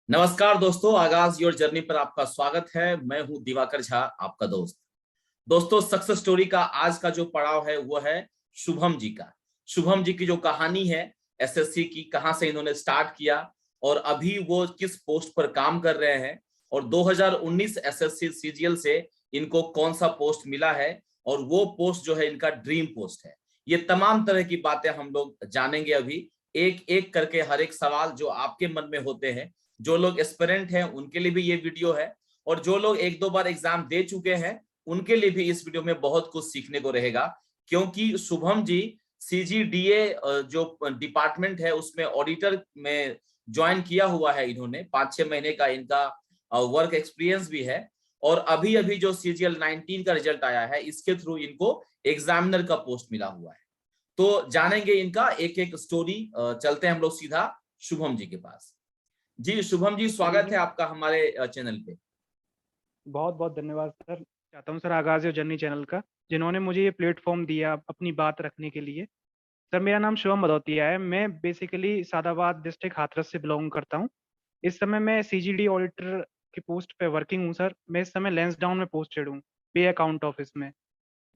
नमस्कार दोस्तों, आगाज योर जर्नी पर आपका स्वागत है। मैं हूं दिवाकर झा, आपका दोस्त। दोस्तों, सक्सेस स्टोरी का आज का जो पड़ाव है वो है शुभम जी का। शुभम जी की जो कहानी है एसएससी की, कहां से इन्होंने स्टार्ट किया और अभी वो किस पोस्ट पर काम कर रहे हैं, और 2019 एसएससी सीजीएल से इनको कौन सा पोस्ट मिला है और वो पोस्ट जो है इनका ड्रीम पोस्ट है। ये तमाम तरह की बातें हम लोग जानेंगे अभी, एक एक करके। हर एक सवाल जो आपके मन में होते हैं, जो लोग एस्पिरेंट हैं उनके लिए भी ये वीडियो है, और जो लोग एक दो बार एग्जाम दे चुके हैं उनके लिए भी इस वीडियो में बहुत कुछ सीखने को रहेगा। क्योंकि शुभम जी सीजीडीए जो डिपार्टमेंट है उसमें ऑडिटर में ज्वाइन किया हुआ है इन्होंने। 5-6 महीने का इनका वर्क एक्सपीरियंस भी है, और अभी अभी जो सीजीएल 19 का रिजल्ट आया है इसके थ्रू इनको एग्जामिनर का पोस्ट मिला हुआ है। तो जानेंगे इनका एक एक स्टोरी। चलते हैं हम लोग सीधा शुभम जी के पास। जी शुभम जी, गुड स्वागत है इवनिंग। आपका हमारे चैनल पे। बहुत बहुत धन्यवाद सर। चाहता हूँ सर आगाज़ यो जर्नी चैनल का, जिन्होंने मुझे ये प्लेटफॉर्म दिया अपनी बात रखने के लिए। सर मेरा नाम शुभम भदौतिया है। मैं बेसिकली सादाबाद डिस्ट्रिक्ट हाथरस से बिलोंग करता हूँ। इस समय मैं सीजीडी ऑडिटर की पोस्ट पे वर्किंग हूँ सर। मैं इस समय लैंसडाउन में पोस्टेड हूँ, पे अकाउंट ऑफिस में,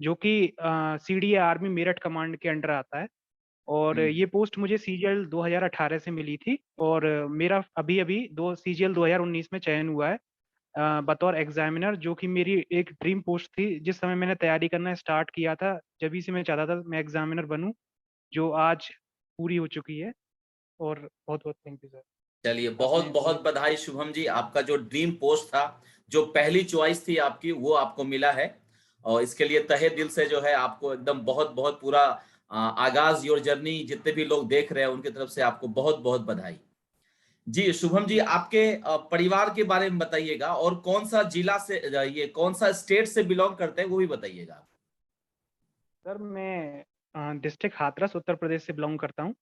जो कि सीडीए आर्मी मेरठ कमांड के अंडर आता है। और ये पोस्ट मुझे सीजीएल 2018 से मिली थी, और मेरा अभी-अभी दो सीजीएल 2019 में चयन हुआ है बतौर एग्जामिनर, जो कि मेरी एक ड्रीम पोस्ट थी। जिस समय मैंने तैयारी करना स्टार्ट किया था, जभी से मैं चाहता था मैं एग्जामिनर बनूं, जो आज पूरी हो चुकी है। और बहुत-बहुत थैंक यू सर। चलिए, बहुत आपने मुझे बहुत बधाई शुभम जी। आपका जो ड्रीम पोस्ट था, जो पहली चॉइस थी आपकी, वो आपको मिला है। और इसके लिए तहे दिल से जो है आपको एकदम बहुत बहुत पूरा आगाज योर जर्नी जितने भी लोग देख रहे हैं उनकी तरफ से आपको बहुत बहुत बधाई। जी शुभम जी, आपके परिवार के बारे में बताइएगा, और कौन सा जिला से ये कौन सा स्टेट से बिलोंग करते हैं वो भी बताइएगा। सर मैं डिस्ट्रिक्ट हाथरस उत्तर प्रदेश से बिलोंग करता हूँ।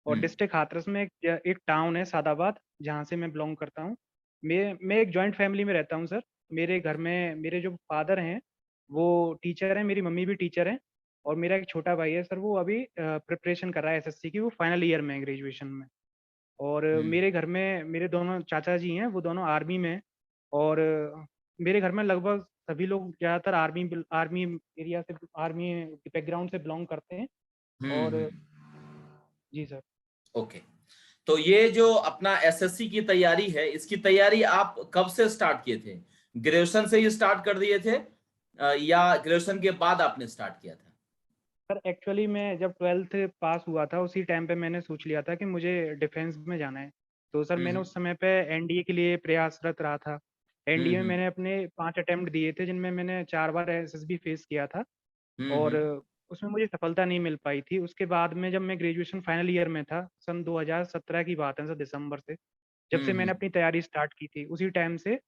और हम्म। डिस्ट्रिक्ट हाथरस में एक टाउन है सादाबाद, जहाँ से मैं बिलोंग करता हूँ। मैं एक जॉइंट फैमिली में रहता हूँ सर। मेरे घर में मेरे जो फादर हैं वो टीचर हैं, मेरी मम्मी भी टीचर हैं। और मेरा एक छोटा भाई है सर, वो अभी प्रिपरेशन कर रहा है एसएससी की, वो फाइनल ईयर में है ग्रेजुएशन में। और हम्म। मेरे घर में मेरे दोनों चाचा जी हैं, वो दोनों आर्मी में हैं। और मेरे घर में लगभग सभी लोग ज़्यादातर आर्मी एरिया से, आर्मी बैकग्राउंड से बिलोंग करते हैं। और हम्म। जी सर। ओके। तो ये जो अपना एसएससी की तैयारी है, इसकी तैयारी आप कब से स्टार्ट किए थे? ग्रेजुएशन से ही स्टार्ट कर दिए थे या ग्रेजुएशन के बाद आपने स्टार्ट किया था? सर एक्चुअली मैं जब 12th पास हुआ था, उसी टाइम पे मैंने सोच लिया था कि मुझे डिफेंस में जाना है। तो सर मैंने हम्म। उस समय पे एनडीए के लिए प्रयासरत रहा था। एनडीए में हम्म। मैंने अपने 5 अटेम्प्ट दिए थे, जिनमें मैंने 4 बार एसएसबी फेस किया था। और हम्म। उसमें मुझे सफलता नहीं मिल पाई थी। उसके बाद में जब मैं ग्रेजुएशन फाइनल ईयर में था, सन 2017 की बात है सर, दिसंबर से, जब से मैंने हम्म। अपनी तैयारी स्टार्ट की थी, उसी टाइम से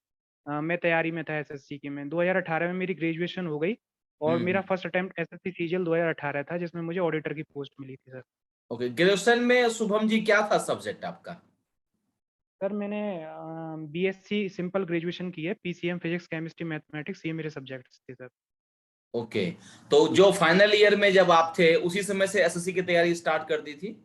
मैं तैयारी में था एसएससी की। मैं 2018 में मेरी ग्रेजुएशन हो गई। और मेरा हम्म। फर्स्ट अटेम्प्ट एसएससी सीजीएल 2018 था, जिसमें मुझे ऑडिटर की पोस्ट मिली थी सर। ओके, ग्रेजुएशन में शुभम जी क्या था सब्जेक्ट आपका? सर मैंने बीएससी सिंपल ग्रेजुएशन की है, पीसीएम फिजिक्स केमिस्ट्री मैथमेटिक्स, ये मेरे सब्जेक्ट्स थे सर। ओके। तो जो फाइनल ईयर में जब आप थे उसी समय से एसएससी की तैयारी स्टार्ट कर दी थी?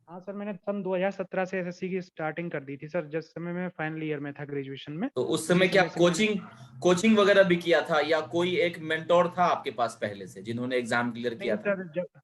हाँ सर, मैंने सन 2017 से एसएससी की स्टार्टिंग कर दी थी सर, जिस समय मैं फाइनल ईयर में था ग्रेजुएशन में। तो उस उसी समय क्या समय से मैंने, कोचिंग कोचिंग वगैरह भी किया था, या कोई एक मेंटोर था आपके पास पहले से जिन्होंने एग्जाम क्लियर किया नहीं था? सर, जब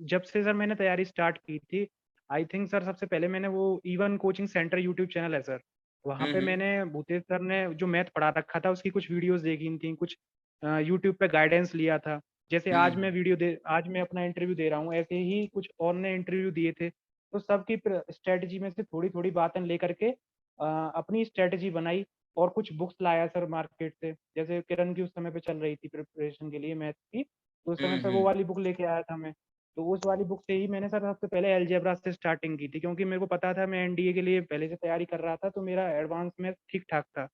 जब से सर मैंने तैयारी स्टार्ट की थी, आई थिंक सर सबसे पहले मैंने वो even coaching centre YouTube channel है सर, वहाँ पे हम्म। मैंने भूतेश सर ने जो मैथ पढ़ा रखा था उसकी कुछ वीडियोस देखी थी, कुछ यूट्यूब पे गाइडेंस लिया था। जैसे हम्म। आज मैं अपना इंटरव्यू दे रहा हूँ, ऐसे ही कुछ और ने इंटरव्यू दिए थे। तो सबकी स्ट्रेटजी में से थोड़ी थोड़ी बातें लेकर के अपनी स्ट्रेटजी बनाई। और कुछ बुक्स लाया सर मार्केट से, जैसे किरण की उस समय पे चल रही थी प्रिपरेशन के लिए मैथ की, तो उस समय पे वो हम्म। वाली बुक लेके आया था मैं। तो उस वाली बुक से ही मैंने सर सबसे पहले अलजेब्रा से स्टार्टिंग की थी, क्योंकि मेरे को पता था मैं एनडीए के लिए पहले से तैयारी कर रहा था, तो मेरा एडवांस में ठीक ठाक था।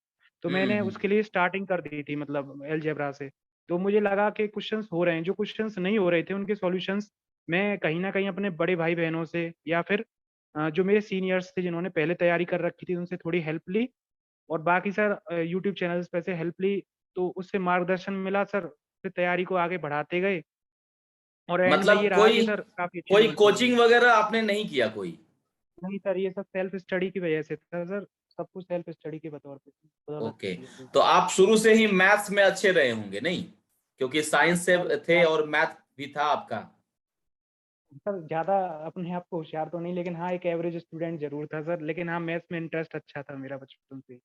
तो मैंने हम्म। उसके लिए स्टार्टिंग कर दी थी, मतलब अलजेब्रा से। तो मुझे लगा कि क्वेश्चंस हो रहे हैं, जो क्वेश्चंस नहीं हो रहे थे उनके सॉल्यूशंस मैं कहीं ना कहीं अपने बड़े भाई बहनों से, या फिर जो मेरे सीनियर्स थे जिन्होंने पहले तैयारी कर रखी थी, उनसे थोड़ी हेल्प ली। और बाकी सर यूट्यूब चैनल्स पे से हेल्प ली, तो उससे मार्गदर्शन मिला सर, फिर तैयारी को आगे बढ़ाते गए। और एंड में मतलब ये रहा कि कोई सर काफ़ी अच्छे कोई नंबर से मिले। कोचिंग वगैरह आपने नहीं किया कोई? नहीं सर, ये सब सेल्फ स्टडी की वजह से था सर। सब कुछ सेल्फ स्टडी के बदौलत ओके, किया है। तो आप शुरू से ही मैथ्स में अच्छे रहे होंगे नहीं, क्योंकि साइंस से सर थे और मैथ भी था आपका। सर ज़्यादा अपने आप को होशियार तो नहीं, लेकिन हाँ एक एवरेज स्टूडेंट जरूर था सर, लेकिन हाँ मैथ्स में इंटरेस्ट अच्छा था मेरा बचपन से।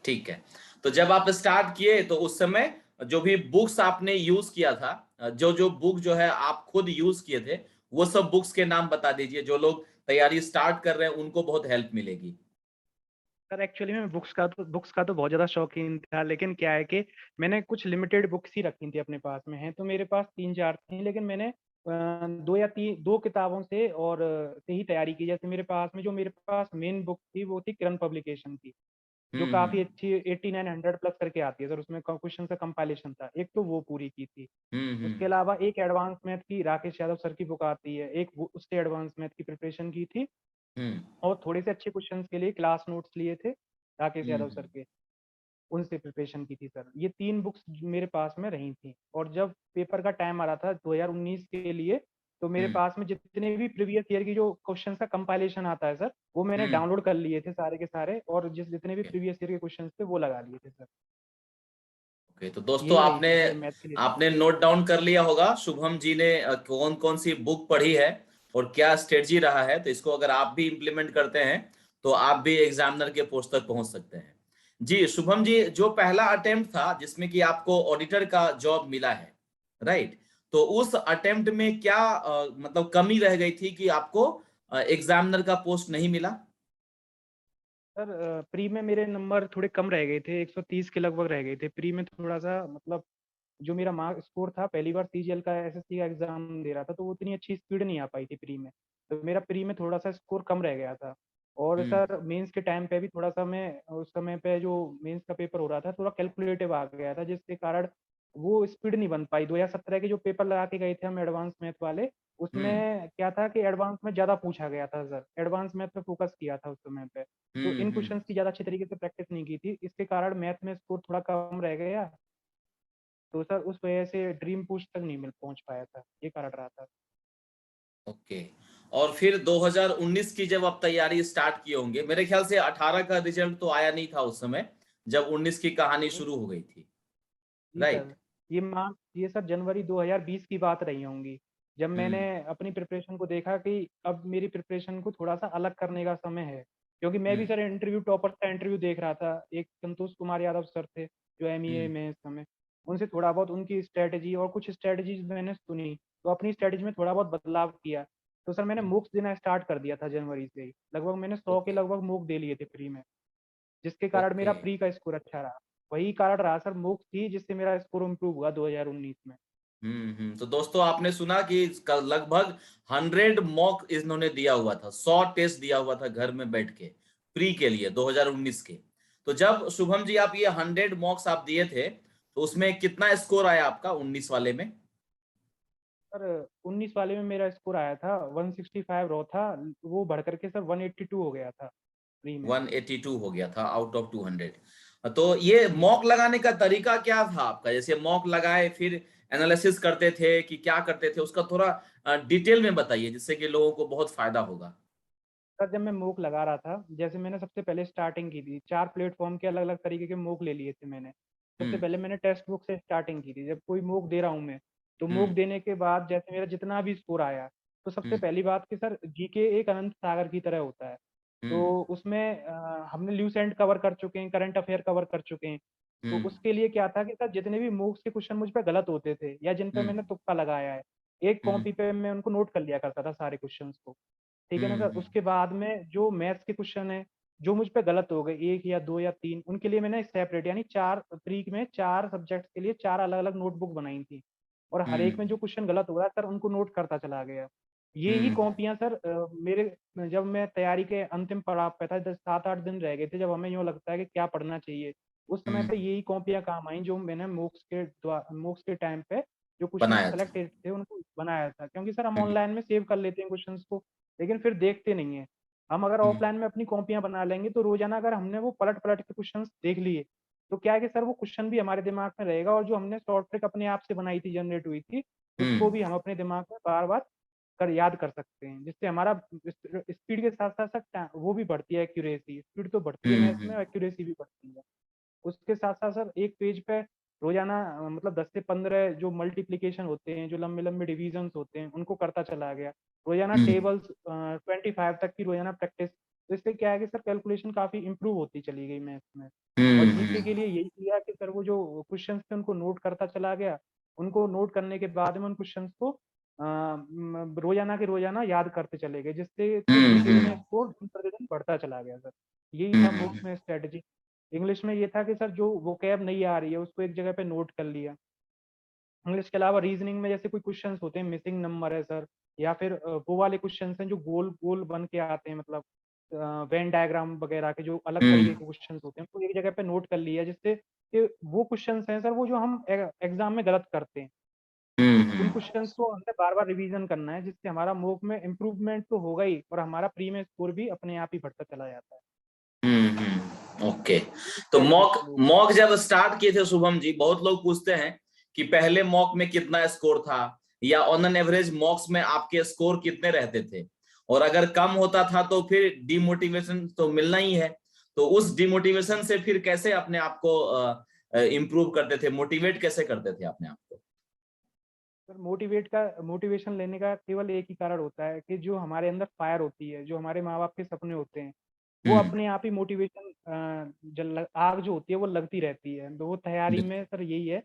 ठीक है। तो जब आप स्टार्ट किए तो उस समय जो भी बुक्स आपने यूज किया था, जो जो बुक जो है आप खुद यूज किए थे, वो सब बुक्स के नाम बता दीजिए, जो लोग तैयारी स्टार्ट कर रहे हैं उनको बहुत हेल्प मिलेगी। सर एक्चुअली मैं बुक्स का तो बहुत ज़्यादा शौकीन था, लेकिन क्या है कि मैंने कुछ लिमिटेड बुक्स ही रखी थी अपने पास में। हैं तो मेरे पास 3-4 थी, लेकिन मैंने 2 किताबों से और से ही तैयारी की। जैसे मेरे पास मेन बुक थी वो थी किरण पब्लिकेशन की, जो काफ़ी हम्म अच्छी 8900 प्लस करके आती है सर। उसमें क्वेश्चन का कंपाइलेशन था एक, तो वो पूरी की थी। उसके हम्म अलावा एक एडवांस मैथ की राकेश यादव सर की बुक आती है, एक उससे एडवांस मैथ की प्रिपरेशन की थी। हम्म और थोड़े से अच्छे क्वेश्चंस के लिए क्लास नोट्स लिए थे राकेश यादव हम्म सर के, उनसे प्रिपरेशन की थी सर। ये 3 बुक्स मेरे पास में रही थी। और जब पेपर का टाइम आ रहा था 2019 के लिए, तो मेरे हम्म पास में जितने भी प्रीवियस ईयर की जो क्वेश्चन का कंपाइलेशन आता है सर, वो मैंने हम्म डाउनलोड कर लिए थे सारे के सारे, और जितने भी प्रीवियस ईयर के क्वेश्चन थे वो लगा लिए थे सर। ओके, तो दोस्तों यही रही आपने थी सर मैथ के लिए। आपने नोट डाउन कर लिया होगा शुभम जी ने कौन कौन सी बुक पढ़ी है और क्या स्ट्रेटजी रहा है। तो इसको अगर आप भी इम्प्लीमेंट करते हैं तो आप भी एग्जामिनर के पोस्ट तक पहुंच सकते हैं। जी शुभम जी, जो पहला अटेम्प्ट था जिसमें कि आपको ऑडिटर का जॉब मिला है, राइट, तो उस अटेम्प्ट में क्या मतलब कमी रह गई थी कि आपको एग्जामिनर का पोस्ट नहीं मिला? सर प्री में मेरे नंबर थोड़े कम रह गए थे, 130 के लगभग रह गए थे प्री में। थोड़ा सा मतलब जो मेरा मार्क स्कोर था, पहली बार सीजीएल का एसएससी का एग्जाम दे रहा था, तो वो उतनी अच्छी स्पीड नहीं आ पाई थी प्री में। तो मेरा प्री में थोड़ा सा स्कोर कम रह गया था। और हम्म सर मेंस के टाइम पे भी थोड़ा सा मैं उस समय पे जो मेंस का पेपर हो रहा था थोड़ा कैलकुलेटिव आ गया था, जिसके कारण वो स्पीड नहीं बन पाई। 2017 के जो पेपर लगा के गए थे हम एडवांस मैथ वाले, हम्म उसमें क्या था कि एडवांस में ज़्यादा पूछा गया था सर। एडवांस मैथ पे फोकस किया था उस समय पे, तो इन हम्म। क्वेश्चंस की ज़्यादा अच्छी तरीके से प्रैक्टिस नहीं की थी, इसके कारण मैथ में स्कोर थोड़ा कम रह गया। तो सर उस वजह से ड्रीम पोस्ट तक नहीं मिल पहुंच पाया था, ये कारण रहा था। ओके, और फिर 2019 की जब आप तैयारी स्टार्ट किए होंगे, मेरे ख्याल से 18 का रिजल्ट तो आया नहीं था उस समय, जब 19 की कहानी नहीं शुरू हो गई थी, जी सर, राइट? ये सर जनवरी 2020 की बात रही होंगी, जब मैंने हम्म अपनी प्रिपरेशन को देखा कि अब मेरी प्रिपरेशन को थोड़ा सा अलग करने का समय है। क्योंकि मैं भी हम्म सर इंटरव्यू टॉपर्स का इंटरव्यू देख रहा था। एक संतोष कुमार यादव सर थे जो एमईए हम्म में इस समय, उनसे थोड़ा बहुत उनकी स्ट्रेटजी और कुछ स्ट्रेटजीज मैंने सुनी, तो अपनी स्ट्रेटजी में थोड़ा बहुत बदलाव किया। तो सर मैंने मूक्स देना स्टार्ट कर दिया था जनवरी से ही। लगभग मैंने 100 के ओके लगभग मूक दे लिए थे फ्री में, जिसके कारण ओके। मेरा प्री का स्कोर अच्छा रहा। वही कारण रहा सर, मूक्स थी जिससे मेरा स्कोर इम्प्रूव हुआ 2019 में। तो दोस्तों आपने सुना कि इसका लगभग 100 मॉक इन्होंने दिया हुआ था, 100 टेस्ट दिया हुआ था घर में बैठ के, प्री के लिए 2019 के। तो जब शुभम जी आप ये 100 मॉक्स आप दिए थे, तो उसमें कितना स्कोर आया आपका 19 वाले में? सर 19 वाले में मेरा स्कोर आया था 165 रो था, वो बढ़ करके सर 182 हो गया था प्री में। 182 हो गया था आउट ऑफ 200। तो ये जी मॉक सर। लगाने का तरीका क्या था आपका? जैसे मॉक लगाए फिर एनालिसिस करते थे कि क्या करते थे, उसका थोड़ा डिटेल में बताइए जिससे कि लोगों को बहुत फायदा होगा। सर जब मैं मूक लगा रहा था, जैसे मैंने सबसे पहले स्टार्टिंग की थी, 4 प्लेटफॉर्म के अलग अलग तरीके के मूक ले लिए थे मैंने। सबसे हम्म पहले मैंने टेक्स्ट बुक से स्टार्टिंग की थी। जब कोई मूक दे रहा हूँ मैं, तो मूक हम्म देने के बाद जैसे मेरा जितना भी स्कोर आया, तो सबसे हम्म पहली बात कि सर जीके एक अनंत सागर की तरह होता है। हम्म तो उसमें हमने ल्यूसेंट कवर कर चुके हैं, करंट अफेयर कवर कर चुके हैं। तो हम्म उसके लिए क्या था कि सर जितने भी मूक्स के क्वेश्चन मुझ पे गलत होते थे या जिन पे मैंने हम्म तुक्का लगाया है, एक हम्म कॉपी पे मैं उनको नोट कर लिया करता था सारे क्वेश्चंस को। ठीक है ना सर। हम्म उसके बाद में जो मैथ्स के क्वेश्चन है, जो मुझ पे गलत हो गए, 1 या 2 या 3, उनके लिए मैंने सेपरेट यानी 4 प्री में 4 सब्जेक्ट्स के लिए 4 अलग अलग नोटबुक बनाई थी। और हर एक में हम्म जो क्वेश्चन गलत हो रहा है सर, उनको नोट करता चला गया। ये ही हम्म कॉपियां सर मेरे जब मैं तैयारी के अंतिम पड़ाव पे था, 7-8 दिन रह गए थे, जब हमें यूँ लगता है कि क्या पढ़ना चाहिए, उस समय पे हम्म, यही कॉपियां काम आई जो मैंने मोक्स के टाइम पे जो क्वेश्चन बनाया था। सेलेक्टेड थे उनको बनाया था। क्योंकि सर हम हम्म ऑनलाइन में सेव कर लेते हैं क्वेश्चंस को, लेकिन फिर देखते नहीं है। हम अगर हम्म ऑफलाइन में अपनी कॉपियां बना लेंगे, तो रोजाना अगर हमने वो पलट पलट के क्वेश्चंस देख लिए, तो क्या है कि सर वो क्वेश्चन भी हमारे दिमाग में रहेगा, और जो हमने शॉर्ट ट्रिक अपने आप से बनाई थी, जनरेट हुई थी, उसको हम्म भी हम अपने दिमाग में बार बार कर याद कर सकते हैं, जिससे हमारा स्पीड के साथ-साथ वो भी बढ़ती है एक्यूरेसी, स्पीड तो बढ़ती है मैथ्स में, एक्यूरेसी भी बढ़ती है। उसके साथ-साथ सर एक पेज पे रोज़ाना मतलब 10 से 15 जो मल्टीप्लिकेशन होते हैं, जो लंबे-लंबे डिविज़न्स होते हैं, उनको करता चला गया। रोज़ाना टेबल्स 25 तक की रोज़ाना प्रैक्टिस, तो इससे क्या है कि सर कैलकुलेशन काफ़ी इम्प्रूव होती चली गई मैथ्स में। और जीके के लिए यही किया कि सर वो जो क्वेश्चन्स थे उनको नोट करता चला गया। उनको नोट करने के बाद में उन क्वेश्चन्स को रोज़ाना के रोज़ाना याद करते चले गए, जिससे कि जीके में स्कोर दिन प्रतिदिन बढ़ता चला गया सर। यही था मूक्स में स्ट्रैटेजी। इंग्लिश में ये था कि सर जो वोकैब नहीं आ रही है उसको एक जगह पे नोट कर लिया। इंग्लिश के अलावा रीजनिंग में जैसे कोई क्वेश्चंस होते हैं, मिसिंग नंबर है सर, या फिर वो वाले क्वेश्चंस हैं जो गोल-गोल बन के आते हैं, मतलब वेन डायग्राम वगैरह के जो अलग तरीके के क्वेश्चंस होते हैं, उनको एक जगह पे नोट कर लिया, जिससे कि वो क्वेश्चंस हैं सर वो जो हम एग्ज़ाम में गलत करते हैं। उन क्वेश्चंस को हमने बार-बार रिवीजन करना है, जिससे हमारा मॉक में इम्प्रूवमेंट तो होगा ही और हमारा प्री में स्कोर भी अपने आप ही बढ़ता चला जाता है। ओके। ये तो स्ट्रैटेजी मॉक थी वो। मॉक जब स्टार्ट किए थे शुभम जी, बहुत लोग पूछते हैं कि पहले मॉक में कितना स्कोर था, या ऑन एन एवरेज मॉक्स में आपके स्कोर कितने रहते थे, और अगर कम होता था तो फिर डिमोटिवेशन तो मिलना ही है। तो उस डिमोटिवेशन से फिर कैसे अपने आप को इम्प्रूव करते थे, मोटिवेट कैसे करते थे अपने आप को? सर मोटिवेशन लेने का केवल एक ही कारण होता है कि जो हमारे अंदर फायर होती है, जो हमारे माँ-बाप के सपने होते हैं, वो हम्म अपने आप ही मोटिवेशन जल आग जो होती है वो लगती रहती है। तो वो तैयारी बिल्कुल। में सर यही है,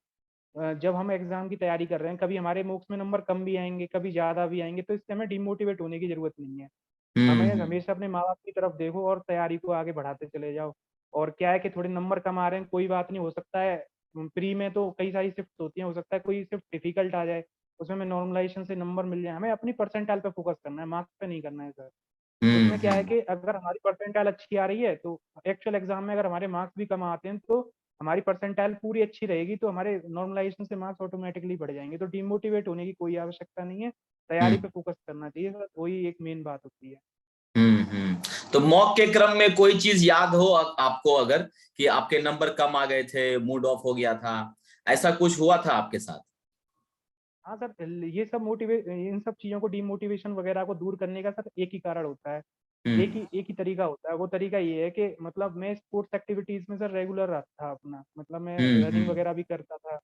जब हम एग्ज़ाम की तैयारी कर रहे हैं, कभी हमारे मार्क्स में नंबर कम भी आएँगे, कभी ज़्यादा भी आएँगे, तो इससे हमें डिमोटिवेट होने की ज़रूरत नहीं है। हमें हम्म हमेशा अपने माँ-बाप की तरफ देखो और तैयारी को आगे बढ़ाते चले जाओ। और क्या है कि थोड़े नंबर कम आ रहे हैं, कोई बात नहीं, हो सकता है प्री में तो कई सारी शिफ्ट होती हैं, हो सकता है कोई शिफ्ट डिफ़िकल्ट आ जाए, उसमें हमें नॉर्मलाइज़ेशन से नंबर मिल जाए। हमें अपनी परसेंटाइल पे फ़ोकस करना है, मार्क्स पे नहीं करना है सर। उसमें क्या है हम्म कि अगर हमारी परसेंटाइल अच्छी आ रही है, तो एक्चुअल एग्ज़ाम में अगर हमारे मार्क्स भी कम आते हैं, तो हमारी परसेंटाइल पूरी अच्छी रहेगी, तो हमारे नॉर्मलाइज़ेशन से मार्क्स ऑटोमैटिकली बढ़ जाएँगे। तो डिमोटिवेट होने की कोई आवश्यकता नहीं है, तैयारी हम्म पे फ़ोकस करना चाहिए सर, वही एक मेन बात होती है। हम्म। तो मॉक के क्रम में कोई चीज याद हो आपको, अगर कि आपके नंबर कम आ गए थे, मूड ऑफ हो गया था, ऐसा कुछ हुआ था आपके साथ? हाँ सर, ये सब इन सब चीज़ों को डिमोटिवेशन वगैरह को दूर करने का सर एक ही कारण होता है, हम्म एक ही तरीका होता है। वो तरीका ये है कि मतलब मैं स्पोर्ट्स एक्टिविटीज़ में सर रेगुलर रहा था अपना, मतलब मैं रनिंग हम्म वगैरह भी करता था,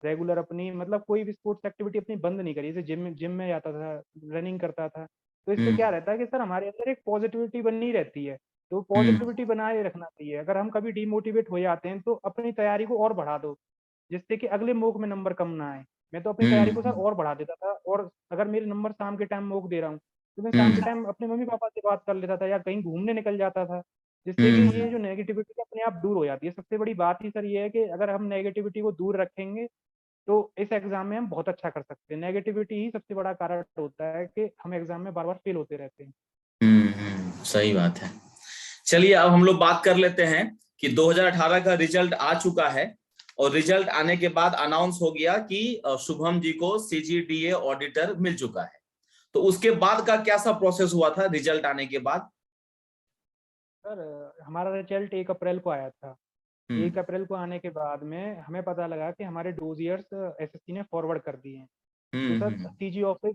रेगुलर अपनी, मतलब कोई भी स्पोर्ट्स एक्टिविटी अपनी बंद नहीं करी। जैसे जिम में जाता था, रनिंग करता था। तो इससे क्या हम्म रहता है कि सर हमारे अंदर एक पॉज़िटिविटी बनी रहती है, तो हम्म पॉज़िटिविटी बनाए रखना चाहिए। अगर हम कभी डिमोटिवेट हो जाते हैं, तो अपनी तैयारी को और बढ़ा दो, जिससे कि अगले मॉक में नंबर कम ना आए। मैं तो अपनी तैयारी को सर हम्म और बढ़ा देता था, और अगर मेरे नंबर शाम के टाइम मॉक दे रहा हूँ, तो मैं शाम के हम्म टाइम अपने मम्मी-पापा से बात कर लेता था या कहीं घूमने निकल जाता था, जिससे कि हम्म ये जो नेगेटिविटी है अपने आप दूर हो जाती है। सबसे बड़ी बात ही सर ये है कि अगर हम नेगेटिविटी को दूर रखेंगे, तो इस एग्ज़ाम में हम बहुत अच्छा कर सकते हैं। नेगेटिविटी ही सबसे बड़ा कारण होता है कि हम एग्ज़ाम में बार-बार फेल होते रहते हैं। सही बात है। चलिए अब हम लोग बात कर लेते हैं कि 2018 का रिजल्ट आ चुका है, और रिजल्ट आने के बाद अनाउंस हो गया कि शुभम जी को सीजीडीए ऑडिटर मिल चुका है। तो उसके बाद का क्या सा प्रोसेस हुआ था रिजल्ट आने के बाद? सर हमारा रिज़ल्ट 1 अप्रैल को आया था। 1 हम्म अप्रैल को आने के बाद में हमें पता लगा कि हमारे डोज़ियर्स एसएससी ने फॉरवर्ड कर दिए हैं। तो सर हम्म सीजी ऑफिस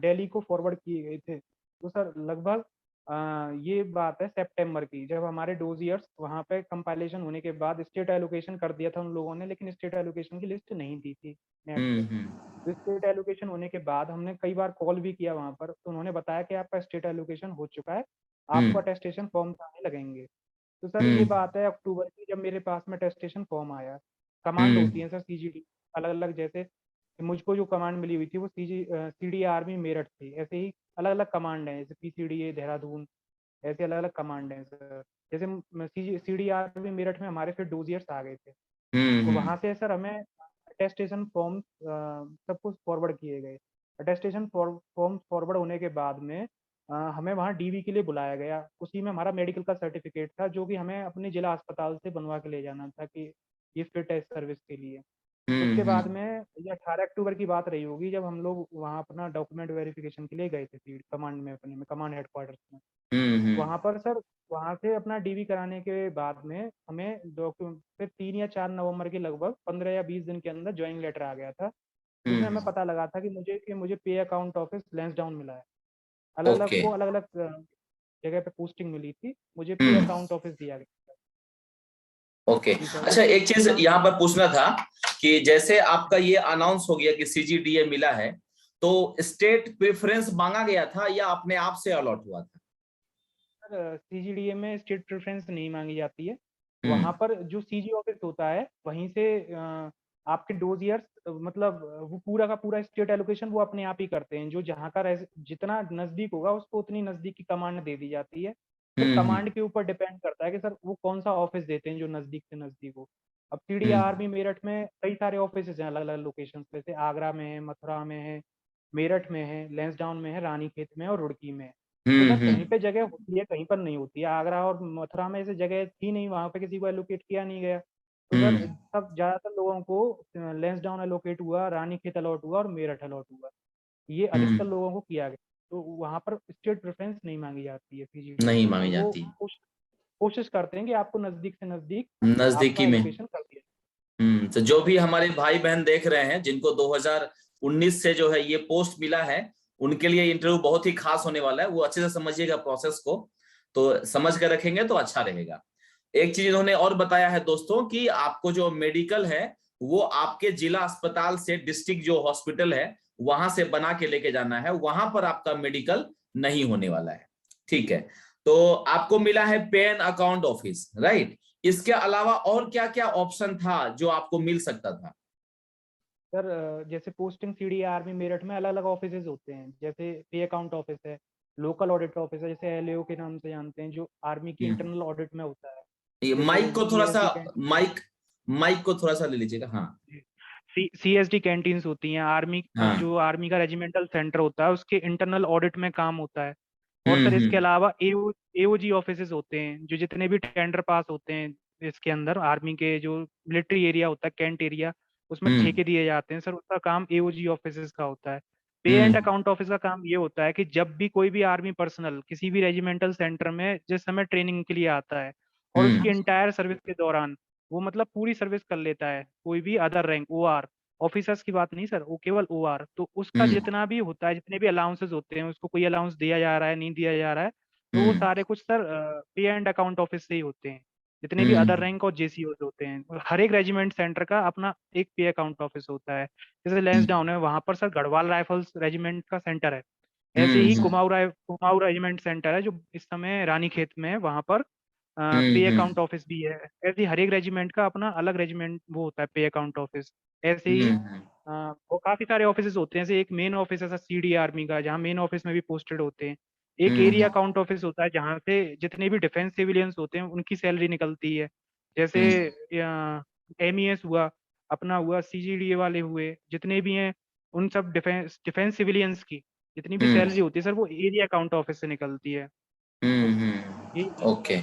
दिल्ली को फॉरवर्ड किए गए थे। तो सर लगभग ये बात है सितंबर की, जब हमारे डोज़ियर्स वहाँ पे कंपाइलेशन होने के बाद स्टेट एलोकेशन कर दिया था उन लोगों ने, लेकिन स्टेट एलोकेशन की लिस्ट नहीं दी थी नेट पे। हम्म तो स्टेट एलोकेशन होने के बाद हमने कई बार कॉल भी किया वहाँ पर, तो उन्होंने बताया कि आपका स्टेट एलोकेशन हो चुका है, आपको हम्म अटेस्टेशन फॉर्म्स आने लगेंगे। तो सर ये हम्म बात है अक्टूबर की, जब मेरे पास में अटेस्टेशन फॉर्म आया। कमांड होती हम्म है सर सीजीडी अलग-अलग, जैसे मुझको जो कमांड मिली हुई थी वो सीडी आर्मी मेरठ थी। ऐसे ही अलग-अलग कमांड हैं, जैसे पीसीडीए देहरादून, ऐसे अलग-अलग कमांड हैं सर। जैसे सीडी आर्मी मेरठ में हमारे फिर डोजियर्स आ गए थे। तो हम्म वहाँ से सर हमें अटेस्टेशन फॉर्म सब कुछ फॉरवर्ड किए गए। अटेस्टेशन फॉर्म फॉरवर्ड होने के बाद में हमें वहाँ डीवी के लिए बुलाया गया। उसी में हमारा मेडिकल का सर्टिफिकेट था, जो कि हमें अपने जिला अस्पताल से बनवा के ले जाना था कि ये फिट है इस सर्विस के लिए। उसके बाद हम्म में ये 18 अक्टूबर की बात रही होगी, जब हम लोग वहाँ अपना डॉक्यूमेंट वेरिफिकेशन के लिए गए थे फील्ड कमांड में, अपने में कमांड हेडक्वार्टर्स में। हम्म वहाँ पर सर वहाँ से अपना डीवी कराने के बाद में हमें डॉक्यूमेंट फिर 3 या 4 नवंबर के लगभग 15 या 20 दिन के अंदर जॉइनिंग लेटर आ गया था, उसमें हमें पता लगा था कि मुझे पे अकाउंट ऑफिस लैंसडाउन मिला है। अलग-अलग ओके को अलग-अलग जगह पे पोस्टिंग मिली थी, मुझे पे हम्म अकाउंट ऑफिस दिया गया। ओके। जी सर, अच्छा, उसके एक चीज यहाँ पर पूछना था कि जैसे आपका ये अनाउंस हो गया कि सीजीडीए मिला है, तो स्टेट प्रेफरेंस मांगा गया था या अपने आप से अलॉट हुआ था? सर सीजीडीए में स्टेट प्रेफरेंस नहीं मांगी जाती है। हम्म वहाँ पर जो सीजी ऑफिस होता है वहीं से आपके डोजियर्स मतलब वो पूरा का पूरा स्टेट एलोकेशन वो अपने आप ही करते हैं। जो जहाँ का जितना नज़दीक होगा उसको उतनी नज़दीक की कमांड दे दी जाती है। फिर कमांड हम्म के ऊपर डिपेंड करता है कि सर वो कौन सा ऑफिस देते हैं जो नज़दीक से नज़दीक हो। अब सीडी हम्म आर्मी मेरठ में कई सारे ऑफिस हैं अलग अलग लोकेशन पे, जैसे आगरा में है, मथुरा में है, मेरठ में है, लैंसडाउन में है, रानीखेत में है और रुड़की में है। तो सर कहीं हम्म पे जगह होती है, कहीं पर नहीं होती है। आगरा और मथुरा में ऐसे जगह थी नहीं, वहाँ पे किसी को एलोकेट किया नहीं गया। तो सर हम्म सब ज़्यादातर लोगों को लैंसडाउन एलोकेट हुआ, रानीखेत अलॉट हुआ और मेरठ अलॉट हुआ। ये अधिकतर हम्म लोगों को किया गया। तो वहाँ पर स्टेट प्रेफरेंस नहीं मांगी जाती है सीजीडीए नहीं में। मांगी तो वो जाती। कोशिश करते हैं कि आपको नज़दीक से नज़दीक नजदीकी आपका में। एलोकेशन कर दिया तो जो भी हमारे भाई बहन देख रहे हैं जिनको 2019 से जो है ये पोस्ट मिला है, उनके लिए इंटरव्यू बहुत ही खास होने वाला है। वो अच्छे से समझिएगा प्रोसेस को, तो समझ कर रखेंगे तो अच्छा रहेगा। एक चीज इन्होंने और बताया है दोस्तों कि आपको जो मेडिकल है वो आपके जिला अस्पताल से डिस्ट्रिक्ट जो हॉस्पिटल है वहां से बना के लेके जाना है, वहां पर आपका मेडिकल नहीं होने वाला है। ठीक है, तो आपको मिला है पेन अकाउंट ऑफिस, राइट? इसके अलावा और क्या क्या ऑप्शन था जो आपको मिल सकता था? सर जैसे पोस्टिंग सीडी आर्मी मेरठ में अलग अलग ऑफिसेज होते हैं। जैसे पे अकाउंट ऑफिस है, लोकल ऑडिट ऑफिस है, जैसे एलएओ के नाम से जानते हैं, जो आर्मी की हम्म इंटरनल ऑडिट में होता है। ये जैसे माइक को थोड़ा सा, सीएसडी कैंटीन, माइक माइक को थोड़ा सा ले लीजिएगा। हाँ सीएसडी कैंटीन्स होती हैं। आर्मी हाँ। जो आर्मी का रेजिमेंटल सेंटर होता है उसके इंटरनल ऑडिट में काम होता है। और सर इसके हम्म अलावा एओजी ऑफिसेज होते हैं, जो जितने भी टेंडर पास होते हैं इसके अंदर आर्मी के जो मिलिट्री एरिया होता है, कैंट एरिया, उसमें हम्म ठेके दिए जाते हैं। सर उसका काम एओजी ऑफिसेज का होता है। पे एंड हम्म अकाउंट ऑफिस का काम ये होता है कि जब भी कोई भी आर्मी पर्सनल किसी भी रेजिमेंटल सेंटर में जिस समय ट्रेनिंग के लिए आता है और उसकी हम्म इंटायर सर्विस के दौरान वो मतलब पूरी सर्विस कर लेता है, कोई भी अदर रैंक ओआर, ऑफिसर्स की बात नहीं सर, वो केवल ओआर, तो उसका हम्म जितना भी होता है, जितने भी अलाउंसेस होते हैं, उसको कोई अलाउंस दिया जा रहा है नहीं दिया जा रहा है, तो वो हम्म सारे कुछ सर पे एंड अकाउंट ऑफिस से ही होते हैं। जितने भी अदर हम्म रैंक और जेसीओ होते हैं, और हर एक रेजिमेंट सेंटर का अपना एक पे अकाउंट ऑफिस होता है। जैसे हम्म लैंसडाउन है, वहां पर सर गढ़वाल राइफल्स रेजिमेंट का सेंटर है। ऐसे ही हम्म कुमाऊं रेजिमेंट सेंटर है जो इस समय रानीखेत में है, वहां पर पे हम्म अकाउंट ऑफिस भी है। ऐसे ही हर एक रेजिमेंट का अपना अलग रेजिमेंट वो होता है पे अकाउंट ऑफिस। ऐसे ही हम्म वो काफी सारे ऑफिस होते हैं। जैसे एक मेन ऑफिस है सीडी आर्मी का, जहाँ मेन ऑफिस में भी पोस्टेड होते हैं। एक हम्म एरिया अकाउंट ऑफिस होता है जहाँ से जितने भी डिफेंस सिविलियंस होते हैं उनकी सैलरी निकलती है। जैसे हम्म एमईएस हुआ, अपना हुआ, सीजीडीए वाले हुए, जितने भी हैं उन सब डिफेंस डिफेंस सिविलियंस की जितनी भी हम्म सैलरी होती है सर वो एरिया अकाउंट ऑफिस से निकलती है। ये ओके।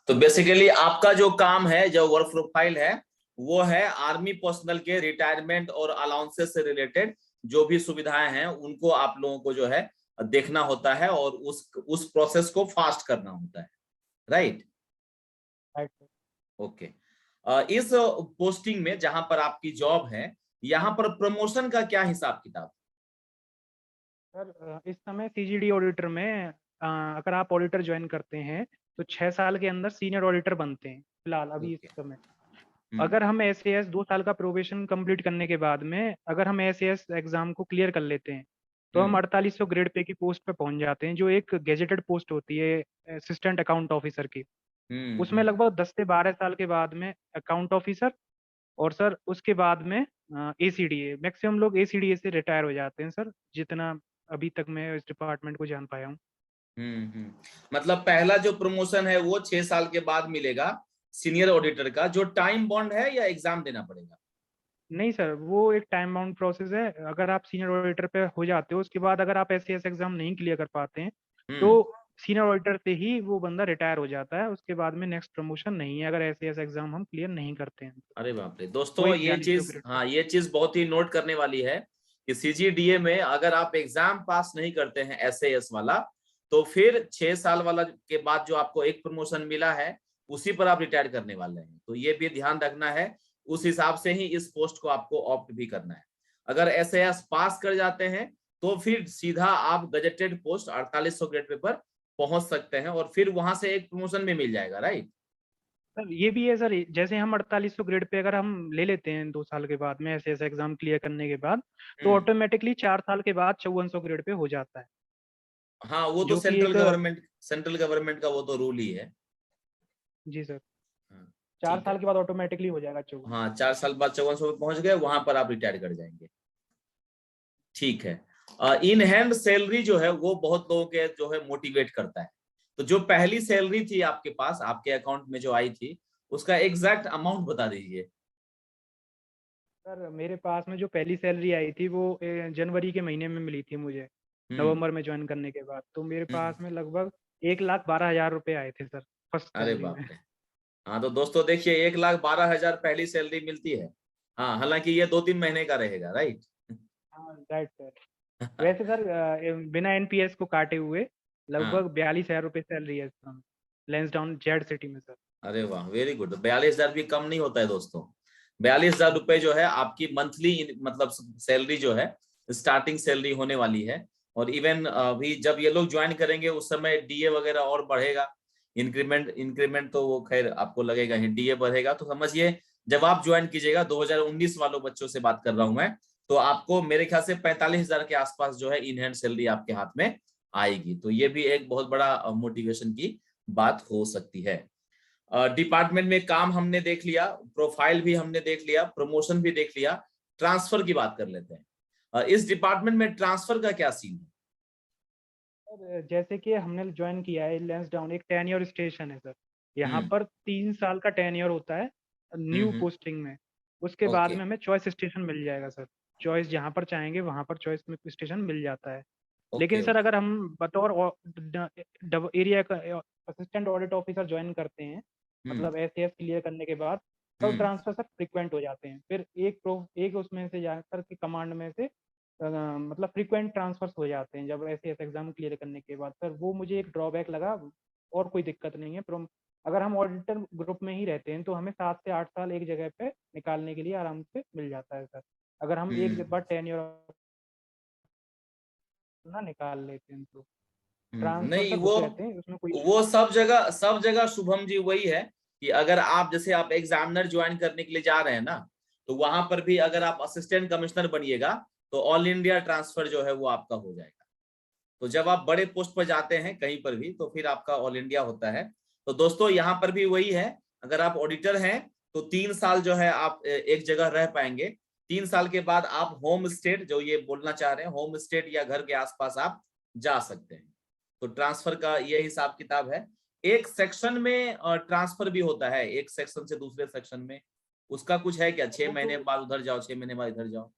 तो बेसिकली आपका जो काम है, जो वर्क प्रोफाइल है, वो है आर्मी पर्सनल के रिटायरमेंट और अलाउंसेस से रिलेटेड जो भी सुविधाएं हैं उनको आप लोगों को जो है देखना होता है और उस प्रोसेस को फास्ट करना होता है, राइट? right। ओके। इस पोस्टिंग में जहां पर आपकी जॉब है, यहाँ पर प्रमोशन का क्या हिसाब किताब? सर इस समय सीजीडी ऑडिटर में अगर आप ऑडिटर ज्वाइन करते हैं तो 6 साल के अंदर सीनियर ऑडिटर बनते हैं फिलहाल अभी इस ओके। समय। हम्म अगर हम एस 2 साल का प्रोबेशन कंप्लीट करने के बाद में अगर हम एस एग्जाम को क्लियर कर लेते हैं तो हम हम्म 4800 ग्रेड पे की पोस्ट पे पहुंच जाते हैं, जो एक गेजेटेड पोस्ट होती है असिस्टेंट अकाउंट ऑफिसर की। उसमें हम्म। लगभग 10 से 12 साल के बाद में अकाउंट ऑफिसर, और सर उसके बाद में एसीडीए, मैक्सिमम लोग एसीडीए से रिटायर हो जाते हैं सर, जितना अभी तक मैं इस डिपार्टमेंट को जान पाया हूँ। मतलब पहला जो प्रमोशन है वो 6 साल के बाद मिलेगा सीनियर ऑडिटर का, जो टाइम बॉन्ड है या एग्जाम देना पड़ेगा? नहीं सर, वो एक टाइम बाउंड प्रोसेस है। अगर आप सीनियर ऑडिटर पे हो जाते हो उसके बाद अगर आप एस एग्जाम नहीं क्लियर कर पाते हैं तो हम्म सीनियर ऑडिटर से ही वो बंदा रिटायर हो जाता है। उसके बाद में नेक्स्ट प्रमोशन नहीं है अगर एस एग्जाम हम क्लियर नहीं करते हैं तो। अरे बाप रे वो दोस्तों, एक ये 4200 चीज, ग्रेड पे। हाँ ये चीज बहुत ही नोट करने वाली है कि सीजीडीए में अगर आप एग्जाम पास नहीं करते हैं एसएएस वाला, तो फिर 6 साल वाला के बाद जो आपको एक प्रमोशन मिला है उसी पर आप रिटायर करने वाले हैं। तो ये भी ध्यान रखना है, उस हिसाब से ही इस पोस्ट को आपको ऑप्ट भी करना है। अगर SAS पास कर जाते हैं तो फिर सीधा आप गजेटेड पोस्ट 4800 ग्रेड पे पर पहुंच सकते हैं और फिर वहां से एक प्रमोशन भी मिल जाएगा, राइट। सर ये भी है सर, जैसे हम 4800 ग्रेड पे अगर हम ले लेते हैं 2 साल के बाद में ऐसे ऐसे एग्जाम क्लियर करने के बाद, तो हम्म। ऑटोमेटिकली 4 साल के बाद 5400 ग्रेड पे हो जाता है। हाँ, वो तो जो कि एक, सेंट्रल गवर्नमेंट का वो तो रूल ही है। जी सर, हाँ, चार ठीक है। साल के बाद ऑटोमेटिकली हो जाएगा 5400। हाँ, 4 साल बाद 5400 पे पहुंच गए, वहां पर आप रिटायर कर जाएंगे। ठीक है। इन हैंड सैलरी जो है वो बहुत लोगों के जो है मोटिवेट करता है। तो जो पहली सैलरी थी आपके पास, आपके अकाउंट में जो आई थी, उसका एग्जैक्ट अमाउंट बता दीजिए। सर मेरे पास में जो पहली सैलरी आई थी वो जनवरी के महीने में मिली थी मुझे, हम्म। नवंबर में ज्वाइन करने के बाद। तो मेरे हम्म। पास में लगभग 1,12,000 रुपए आए थे सर, फर्स्ट अरे सैलरी बाप में। रे। हाँ तो दोस्तों देखिए, 1,12,000 पहली सैलरी मिलती है। हाँ, हालांकि ये 2-3 महीने का रहेगा, राइट। हाँ राइट सर। वैसे सर बिना एनपीएस को काटे हुए हाँ। लगभग 42,000 रुपए सैलरी है सर, लेंसडाउन जेड सिटी में सर। अरे वाह, वेरी गुड। 42,000 भी कम नहीं होता है दोस्तों। 42,000 रुपए जो है आपकी मंथली मतलब सैलरी जो है, स्टार्टिंग सैलरी होने वाली है। और इवन अभी जब ये लोग ज्वाइन करेंगे उस समय डीए वगैरह और बढ़ेगा। इंक्रीमेंट इंक्रीमेंट तो वो खैर आपको लगेगा ही, डीए बढ़ेगा तो समझिए जब आप ज्वाइन कीजिएगा, 2019 वालों बच्चों से बात कर रहा हूं मैं, तो आपको मेरे ख्याल से 45,000 के आसपास जो है इन हैंड सैलरी आपके हाथ में आएगी। तो ये भी एक बहुत बड़ा मोटिवेशन की बात हो सकती है। डिपार्टमेंट में काम हमने देख लिया, प्रोफाइल भी हमने देख लिया, प्रमोशन भी देख लिया। ट्रांसफर की बात कर लेते हैं। इस डिपार्टमेंट में ट्रांसफर का क्या सीन है? सर जैसे कि हमने ज्वाइन किया है लेंसडाउन, एक टेन्योर स्टेशन है सर। यहाँ हम्म। पर 3 साल का टेन्योर होता है न्यू हम्म। पोस्टिंग में। उसके बाद ओके। में हमें चॉइस स्टेशन मिल जाएगा सर। चॉइस जहाँ पर चाहेंगे वहाँ पर चॉइस में स्टेशन मिल जाता है। ओके। लेकिन सर ओके। अगर हम बतौर एरिया का असिस्टेंट ऑडिट ऑफिसर ज्वाइन करते हैं, हम्म। मतलब एसीएस क्लियर करने के बाद, तब हम्म। ट्रांसफर सर फ्रिक्वेंट हो जाते हैं। फिर एक उसमें से जाकर के कमांड में से मतलब फ्रीक्वेंट ट्रांसफर्स हो जाते हैं जब एसीएस एग्जाम क्लियर करने के बाद। सर वो मुझे एक ड्रॉबैक लगा, और कोई दिक्कत नहीं है। अगर हम ऑडिटर ग्रुप में ही रहते हैं तो हमें 7 से 8 साल एक जगह पे निकालने के लिए आराम से मिल जाता है सर, अगर हम एक हम्म। बार टेन्योर ना निकाल लेते हैं तो। ट्रांसफर नहीं, सर वो होते रहते हैं, उसमें कोई इशू वो नहीं है। सब जगह शुभम जी वही है कि अगर आप जैसे आप एग्जामिनर ज्वाइन करने के लिए जा रहे हैं ना, तो वहां पर भी अगर आप असिस्टेंट कमिश्नर बनिएगा तो ऑल इंडिया ट्रांसफर जो है वो आपका हो जाएगा। तो जब आप बड़े पोस्ट पर जाते हैं कहीं पर भी तो फिर आपका ऑल इंडिया होता है। तो दोस्तों यहाँ पर भी वही है, अगर आप ऑडिटर हैं तो 3 साल जो है आप एक जगह रह पाएंगे। 3 साल के बाद आप होम स्टेट, जो ये बोलना चाह रहे हैं, होम स्टेट या घर के आसपास आप जा सकते हैं। तो ट्रांसफर का ये हिसाब किताब है। एक सेक्शन में ट्रांसफर भी होता है, एक सेक्शन से दूसरे सेक्शन में। उसका कुछ है क्या, सर छह वो तो महीने बाद उधर जाओ, 6 महीने बाद इधर जाओ?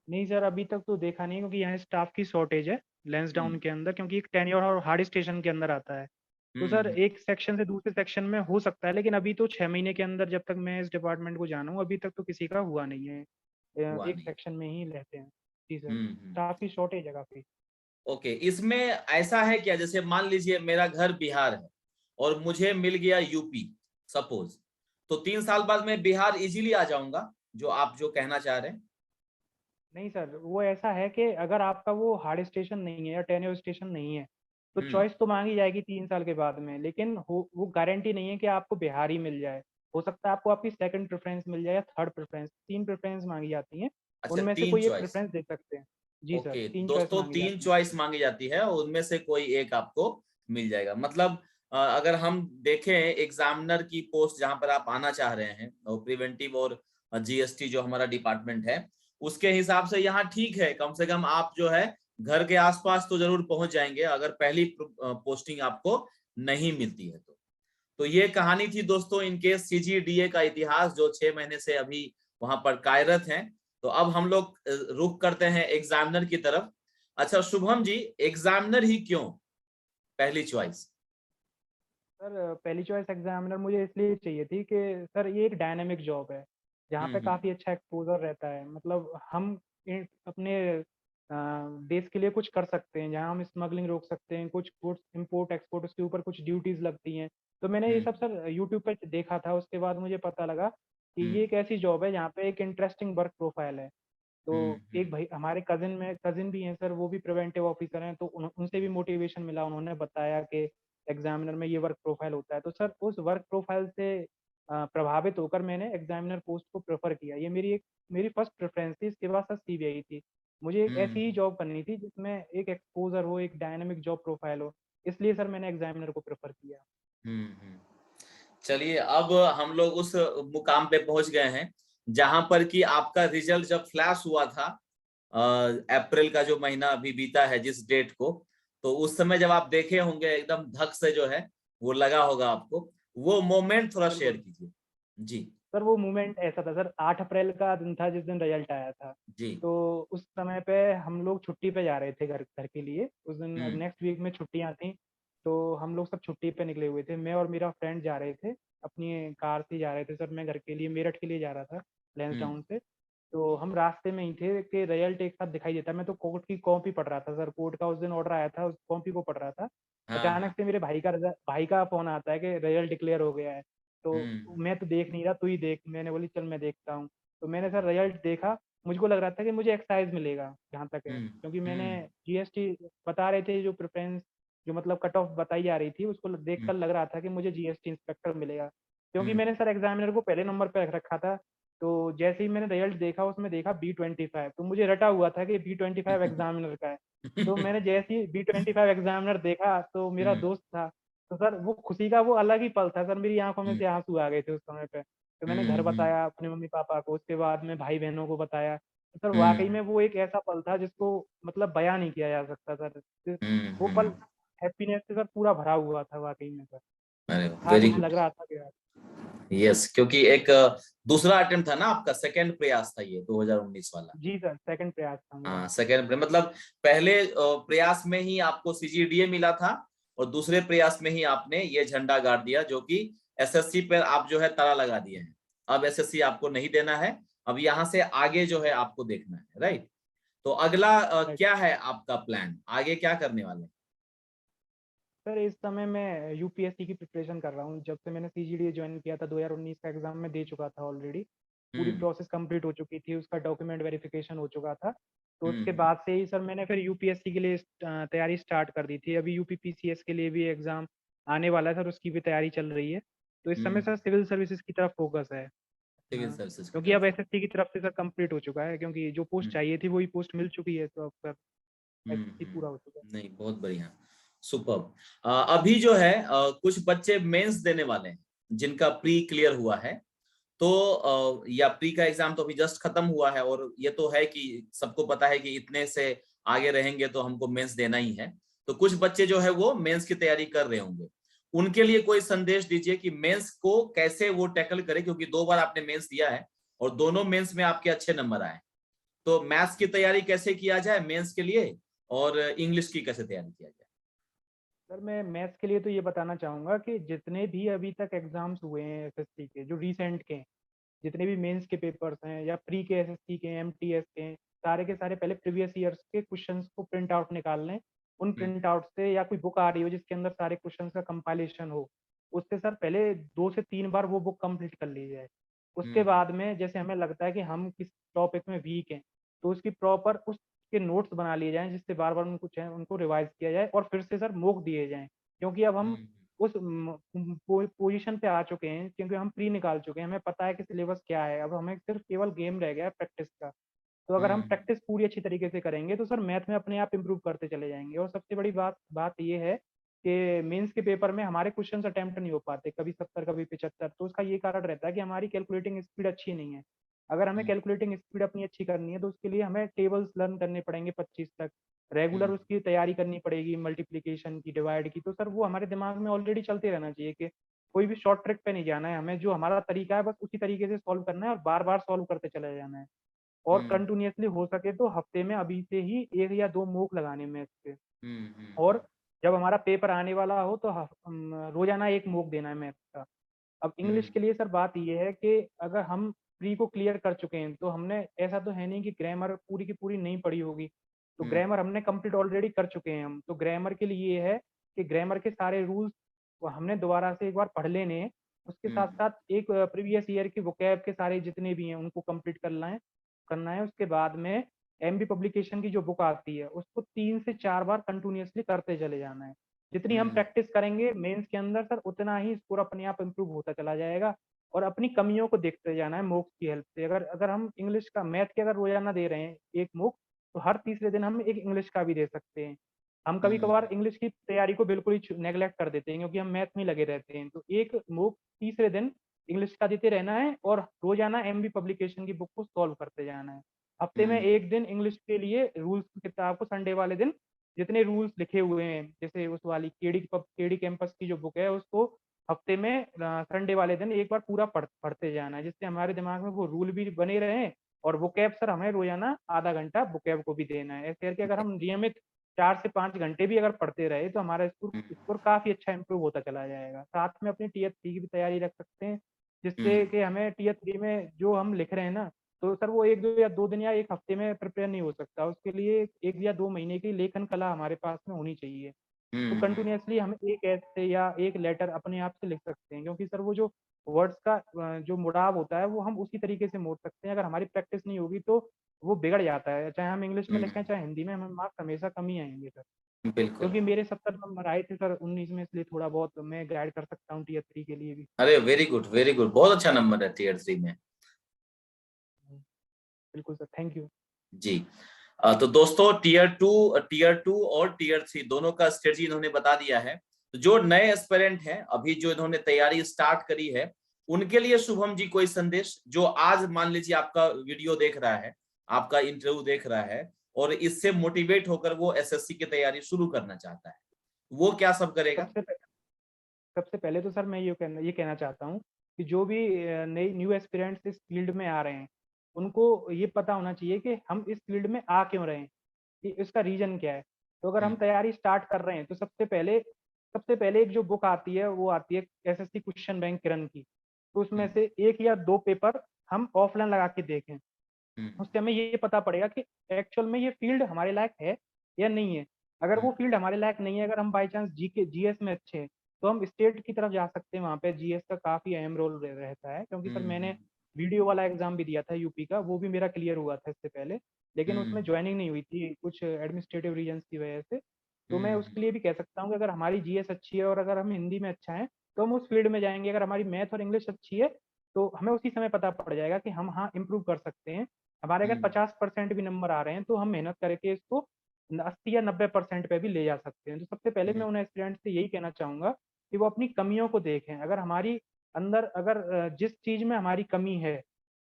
नहीं सर, अभी तक तो देखा नहीं, क्योंकि यहाँ स्टाफ की शॉर्टेज है लेंसडाउन हम्म। के अंदर, क्योंकि एक टेन्योर और हार्ड स्टेशन के अंदर आता है। तो हम्म। सर एक सेक्शन से दूसरे सेक्शन में हो सकता है, लेकिन अभी तो 6 महीने के अंदर, जब तक मैं इस डिपार्टमेंट को जाना हूँ, अभी तक तो किसी का हुआ नहीं है। हुआ एक नहीं। सेक्शन में ही रहते हैं। जी सर, हम्म। स्टाफ की शॉर्टेज है काफी। ओके, इसमें ऐसा है क्या, जैसे मान लीजिए मेरा घर बिहार है और मुझे मिल गया यूपी सपोज, तो 3 साल बाद मैं बिहार इजीली आ जाऊंगा, जो आप जो कहना चाह रहे हैं? नहीं सर, वो ऐसा है कि अगर आपका वो हार्ड स्टेशन नहीं है या टेन्योर स्टेशन नहीं है, तो हम्म। चॉइस तो मांगी जाएगी 3 साल के बाद में, लेकिन वो गारंटी नहीं है कि आपको बिहार ही मिल जाए। हो सकता है आपको आपकी सेकंड प्रेफरेंस मिल जाए या थर्ड प्रेफरेंस, 3 प्रेफरेंस मांगी जाती हैं। अच्छा, उनमें से तीन कोई एक चॉइस। प्रेफरेंस दे सकते हैं। जी सर, ओके 3 चॉइस दोस्तों, मांगी तीन जाती हैं। चॉइस मांगी जाती है, उनमें से कोई एक आपको मिल जाएगा। मतलब अगर हम देखें एग्जामिनर की पोस्ट जहां पर आप आना चाह रहे हैं, और प्रिवेंटिव और जीएसटी जो हमारा डिपार्टमेंट है, उसके हिसाब से यहाँ ठीक है, कम से कम आप जो है घर के आसपास तो जरूर पहुंच जाएंगे अगर पहली पोस्टिंग आपको नहीं मिलती है तो ये कहानी थी दोस्तों इनके सीजीडीए का इतिहास, जो 6 महीने से अभी वहां पर कार्यरत हैं। तो अब हम लोग रुख करते हैं एग्जामिनर की तरफ। अच्छा शुभम जी, एग्जामिनर ही क्यों पहली चॉइस? सर पहली चॉइस एग्जामिनर मुझे इसलिए चाहिए थी कि सर ये एक डायनेमिक जॉब है, जहाँ पे हम्म। काफ़ी अच्छा एक्सपोजर रहता है। मतलब हम अपने देश के लिए कुछ कर सकते हैं, जहाँ हम स्मगलिंग रोक सकते हैं, कुछ गुड्स इंपोर्ट एक्सपोर्ट उसके ऊपर कुछ ड्यूटीज लगती हैं। तो मैंने ये हम्म। सब सर यूट्यूब पे देखा था, उसके बाद मुझे पता लगा कि हम्म। ये एक ऐसी जॉब है जहाँ पे एक इंटरेस्टिंग वर्क प्रोफाइल है। तो एक भाई हमारे कजिन भी हैं सर, वो भी प्रिवेंटिव ऑफिसर हैं, तो उनसे भी मोटिवेशन मिला। उन्होंने बताया कि एग्जामिनर में ये वर्क प्रोफाइल होता है। तो सर उस वर्क प्रोफाइल से प्रभावित होकर मैंने एग्जामिनर पोस्ट को प्रेफर किया। ये मेरी फर्स्ट प्रेफरेंस थी। इसके बाद सर सीबीआई थी। मुझे एक ऐसी ही जॉब करनी थी जिसमें एक एक्सपोजर हो, एक डायनेमिक जॉब प्रोफाइल हो। इसलिए सर मैंने एग्जामिनर को प्रेफर किया। हम्म। चलिए, अब हम लोग उस मुकाम पे पहुंच गए हैं जहां पर कि आपका रिजल्ट जब फ्लैश हुआ था, अप्रैल का जो महीना अभी बीता है जिस डेट को, तो उस समय जब आप देखे होंगे एकदम धक से जो है वो लगा होगा आपको, वो मोमेंट थोड़ा शेयर बिल्कुल कीजिए। जी। सर, वो मूवमेंट ऐसा था सर, 8 अप्रैल का दिन था जिस दिन रिजल्ट आया था। जी। तो उस समय पे हम लोग छुट्टी पे जा रहे थे घर घर के लिए। उस दिन हम्म। नेक्स्ट वीक में छुट्टियां थी। तो हम लोग सब छुट्टी पे निकले हुए थे। मैं और मेरा फ्रेंड जा रहे थे, अपनी कार से जा रहे थे सर। मैं घर के लिए मेरठ के लिए जा रहा था, हम्म। लैंसडाउन से। तो हम रास्ते में ही थे कि रिजल्ट एक साथ दिखाई देता। मैं तो कोर्ट की कॉपी पढ़ रहा था सर, कोर्ट का उस दिन ऑर्डर आया था, उस कॉपी को पढ़ रहा था। हाँ अचानक हाँ। से मेरे भाई का फोन आता है कि रिजल्ट डिक्लेयर हो गया है। तो हम्म। मैं तो देख नहीं रहा, तू ही देख। मैंने बोली चल मैं देखता हूँ। तो मैंने सर रिजल्ट देखा। मुझको लग रहा था कि मुझे एक्साइज मिलेगा जहाँ तक है, हम्म। क्योंकि मैंने हम्म। जीएसटी बता रहे थे, जो प्रेफरेंस जो मतलब कट ऑफ बताई जा रही थी, उसको हम्म। देखकर लग रहा था कि मुझे जीएसटी इंस्पेक्टर मिलेगा। क्योंकि हम्म। मैंने सर एग्जामिनर को पहले नंबर पर रख रखा था। तो जैसे ही मैंने रिजल्ट देखा, उसमें देखा B25, तो मुझे रटा हुआ था कि B25 एग्जामिनर का है। तो मैंने जैसे ही B25 एग्जामिनर देखा, तो मेरा हम्म। दोस्त था। तो सर वो खुशी का वो अलग ही पल था सर, मेरी आंखों में हम्म। से आंसू आ गए थे उस समय पे। तो मैंने घर हम्म। बताया अपने मम्मी पापा को, उसके बाद में भाई बहनों को बताया। तो सर वाकई हम्म। में वो एक ऐसा पल था जिसको मतलब बयां नहीं किया जा सकता सर। वो पल हम्म। हैप्पीनेस से सर पूरा भरा हुआ था वाकई में सर। अरे, आज वेरी भी गुड। लग रहा था कि यार। यस, क्योंकि एक दूसरा अटेम्प्ट था ना आपका, सेकंड प्रयास था ये 2019 वाला। जी सर, सेकंड प्रयास था मेरा। हाँ, सेकंड मतलब पहले प्रयास में ही आपको सीजीडीए मिला था, और दूसरे प्रयास में ही आपने ये झंडा गाड़ दिया, जो कि एसएससी पर आप जो है ताला लगा दिए हैं। अब एसएससी आपको नहीं देना है, अब यहाँ से आगे जो है आपको देखना है, राइट। तो अगला क्या है आपका प्लान, आगे क्या करने वाले हैं? सर इस समय मैं यूपीएससी की प्रिपरेशन कर रहा हूँ। जब से मैंने सीजीडीए ज्वाइन किया था, 2019 का एग्जाम में दे चुका था ऑलरेडी। पूरी हम्म। प्रोसेस कंप्लीट हो चुकी थी, उसका डॉक्यूमेंट वेरिफिकेशन हो चुका था। तो उसके हम्म। बाद से ही सर मैंने फिर यूपीएससी के लिए तैयारी स्टार्ट कर दी थी। अभी यूपीपीसीएस के लिए भी एग्जाम आने वाला है सर, उसकी भी तैयारी चल रही है। तो इस समय हम्म। सर सिविल सर्विसेज की तरफ फोकस है सिविल अपना। सर्विसेज की क्योंकि तरफ अब हो। एसएससी की तरफ से सर कंप्लीट हो चुका है, क्योंकि जो पोस्ट हम्म। चाहिए थी वही पोस्ट मिल चुकी है। तो अब सर एसएससी पूरा हो चुका है। नहीं, बहुत बढ़िया, सुपर। अभी जो है कुछ बच्चे मेंस देने वाले हैं जिनका प्री क्लियर हुआ है। तो या प्री का एग्जाम तो अभी जस्ट खत्म हुआ है, और ये तो है कि सबको पता है कि इतने से आगे रहेंगे तो हमको मेंस देना ही है। तो कुछ बच्चे जो है वो मेंस की तैयारी कर रहे होंगे, उनके लिए कोई संदेश दीजिए कि मेंस को कैसे वो टैकल करे, क्योंकि 2 बार आपने मेंस दिया है और दोनों मेंस में आपके अच्छे नंबर आए। तो मैथ्स की तैयारी कैसे किया जाए मेंस के लिए, और इंग्लिश की कैसे तैयारी किया जाए? सर मैं मैथ्स के लिए तो ये बताना चाहूँगा कि जितने भी अभी तक एग्जाम्स हुए हैं एसएससी के, जो रीसेंट के हैं, जितने भी मेंस के पेपर्स हैं या प्री के एसएससी के, एमटीएस के, सारे के सारे पहले प्रीवियस ईयर्स के क्वेश्चंस को प्रिंट आउट निकाल लें। उन हम्म। प्रिंट आउट से या कोई बुक आ रही हो जिसके अंदर सारे क्वेश्चंस का कंपाइलेशन हो, उससे सर पहले 2 से 3 बार वो बुक कंप्लीट कर ली जाए। उसके हम्म। बाद में जैसे हमें लगता है कि हम किस टॉपिक में वीक हैं, तो उसकी प्रॉपर उसके नोट्स बना लिए जाएं, जिससे बार बार उनको चाहे उनको रिवाइज किया जाए और फिर से सर मोक दिए जाएं। क्योंकि अब हम हम्म। उस पोजीशन पे आ चुके हैं, क्योंकि हम प्री निकाल चुके हैं, हमें पता है कि सिलेबस क्या है। अब हमें सिर्फ केवल गेम रह गया है प्रैक्टिस का। तो अगर हम हम्म। प्रैक्टिस पूरी अच्छी तरीके से करेंगे तो सर मैथ में अपने आप इंप्रूव करते चले जाएंगे। और सबसे बड़ी बात बात ये है कि मेंस के पेपर में हमारे क्वेश्चन अटेम्प्ट नहीं हो पाते, कभी 70 कभी 75। तो उसका ये कारण रहता है कि हमारी कैलकुलेटिंग स्पीड अच्छी नहीं है। अगर हमें हम्म। कैलकुलेटिंग स्पीड अपनी अच्छी करनी है तो उसके लिए हमें टेबल्स लर्न करने पड़ेंगे 25 तक। रेगुलर हम्म। उसकी तैयारी करनी पड़ेगी, मल्टीप्लीकेशन की, डिवाइड की। तो सर वो हमारे दिमाग में ऑलरेडी चलते रहना चाहिए कि कोई भी शॉर्ट ट्रिक पे नहीं जाना है हमें। जो हमारा तरीका है बस उसी तरीके से सॉल्व करना है और बार बार सॉल्व करते चले जाना है। और हम्म। कंटिन्यूअसली हो सके तो हफ्ते में अभी से ही 1 या 2 मूक लगाने में इसके। हम्म। और जब हमारा पेपर आने वाला हो तो रोजाना 1 मूक देना है मैथ्स का। अब इंग्लिश हम्म। के लिए सर बात ये है कि अगर हम प्री को क्लियर कर चुके हैं तो हमने ऐसा तो है नहीं कि ग्रामर पूरी की पूरी नहीं पढ़ी होगी। तो हम्म। ग्रामर हमने कंप्लीट ऑलरेडी कर चुके हैं हम। तो ग्रामर के लिए ये है कि ग्रामर के सारे रूल्स हमने दोबारा से एक बार पढ़ लेने हैं। उसके साथ हम्म। साथ एक प्रीवियस ईयर की वोकैब के सारे जितने भी हैं उनको कंप्लीट करना है। करना है, उसके बाद में एमबी पब्लिकेशन की जो बुक आती है, उसको 3 से 4 बार कंटिन्यूअसली करते चले जाना है। जितनी हम हम्म प्रैक्टिस करेंगे मेंस के अंदर सर, उतना ही स्कोर अपने आप इम्प्रूव होता चला जाएगा और अपनी कमियों को देखते जाना है मॉक्स की हेल्प से। अगर अगर हम इंग्लिश का मैथ के अगर रोज़ाना दे रहे हैं 1 मॉक, तो हर तीसरे दिन हम एक इंग्लिश का भी दे सकते हैं। हम कभी-कभार हम्म इंग्लिश की तैयारी को बिल्कुल ही नेग्लेक्ट कर देते हैं क्योंकि हम मैथ में ही लगे रहते हैं। तो एक मॉक तीसरे दिन इंग्लिश का देते रहना है और रोज़ाना एमबी पब्लिकेशन की बुक को सॉल्व करते जाना है। हफ्ते में हम्म 1 दिन इंग्लिश के लिए रूल्स की किताब को संडे वाले दिन जितने रूल्स लिखे हुए हैं, जैसे उस वाली केडी कैंपस की जो बुक है, उसको हफ्ते में संडे वाले दिन एक बार पूरा पढ़ते जाना है, जिससे हमारे दिमाग में वो रूल भी बने रहें और वोकैब सर हमें रोज़ाना आधा घंटा वोकैब को भी देना है। ऐसे करके अगर हम नियमित 4 से 5 घंटे भी अगर पढ़ते रहे, तो हमारा स्कोर हम्म स्कोर काफ़ी अच्छा इम्प्रूव होता चला जाएगा। साथ में अपनी टियर 3 की भी तैयारी रख सकते हैं, जिससे हम्म कि हमें टियर 3 में जो हम लिख रहे हैं ना, तो सर वो 1-2 या 2 दिन या 1 हफ्ते में प्रिपेयर नहीं हो सकता। उसके लिए 1 या 2 महीने की लेखन कला हमारे पास में होनी चाहिए। तो हम्म कंटिन्यूअसली हम एक ऐसे या एक लेटर अपने आप से लिख सकते हैं, क्योंकि सर वो जो वर्ड्स का जो मुड़ाव होता है, वो हम उसी तरीके से मोड़ सकते हैं। अगर हमारी प्रैक्टिस नहीं होगी तो वो बिगड़ जाता है, चाहे हम इंग्लिश में लिखें, हम्म, चाहे हिंदी में, हमें मार्क्स हमेशा कम ही आएँगे सर। बिल्कुल। क्योंकि मेरे 70 नंबर आए थे सर 19 में, इसलिए थोड़ा बहुत मैं गाइड कर सकता हूँ टियर 3 के लिए भी। अरे वेरी गुड, वेरी गुड, बहुत अच्छा नंबर है टीयर 3 में। बिल्कुल सर, थैंक यू। जी। तो दोस्तों टीयर टू और टीयर 3 दोनों का स्ट्रेटजी इन्होंने बता दिया है। तो जो नए एस्पिरेंट हैं, अभी जो इन्होंने तैयारी स्टार्ट करी है, उनके लिए शुभम जी कोई संदेश, जो आज मान लीजिए आपका वीडियो देख रहा है, आपका इंटरव्यू देख रहा है और इससे मोटिवेट होकर वो एसएससी की तैयारी शुरू करना चाहता है, वो क्या सब करेगा? सबसे सबसे पहले तो सर मैं ये कहना चाहता हूँ कि जो भी नई न्यू एस्पिरेंट्स इस फील्ड में आ रहे हैं, उनको ये पता होना चाहिए कि हम इस फील्ड में आ क्यों रहे हैं, कि इसका रीज़न क्या है। तो अगर हम हम्म तैयारी स्टार्ट कर रहे हैं, तो सबसे पहले एक जो बुक आती है, वो आती है एसएससी क्वेश्चन बैंक किरण की। तो उसमें हम्म से 1 या 2 पेपर हम ऑफलाइन लगा के देखें। हम्म उससे हमें ये पता पड़ेगा कि एक्चुअल में ये फील्ड हमारे लायक है या नहीं है। अगर वो फील्ड हमारे लायक नहीं है, अगर हम बाय चांस जीएस में अच्छे हैं, तो हम स्टेट की तरफ जा सकते हैं। वहाँ पे जीएस का काफ़ी अहम रोल रहता है, क्योंकि सर हम्म मैंने वीडियो वाला एग्ज़ाम भी दिया था यूपी का, वो भी मेरा क्लियर हुआ था इससे पहले, लेकिन उसमें हम्म जॉइनिंग नहीं हुई थी कुछ एडमिनिस्ट्रेटिव रीज़न्स की वजह से। तो मैं हम्म उसके लिए भी कह सकता हूँ कि अगर हमारी जीएस अच्छी है और अगर हम हिंदी में अच्छा है, तो हम उस फील्ड में जाएँगे। अगर हमारी मैथ और इंग्लिश अच्छी है, तो हमें उसी समय पता पड़ जाएगा कि हम हाँ, इम्प्रूव कर सकते हैं। हमारे अगर हम्म 50% भी नंबर आ रहे हैं, तो हम मेहनत करके इसको 80 या 90% पे भी ले जा सकते हैं। तो सबसे पहले मैं हम्म उन एस्पिरेंट्स से यही कहना चाहूँगा कि वो अपनी कमियों को देखें। अगर हमारी अंदर अगर जिस चीज़ में हमारी कमी है,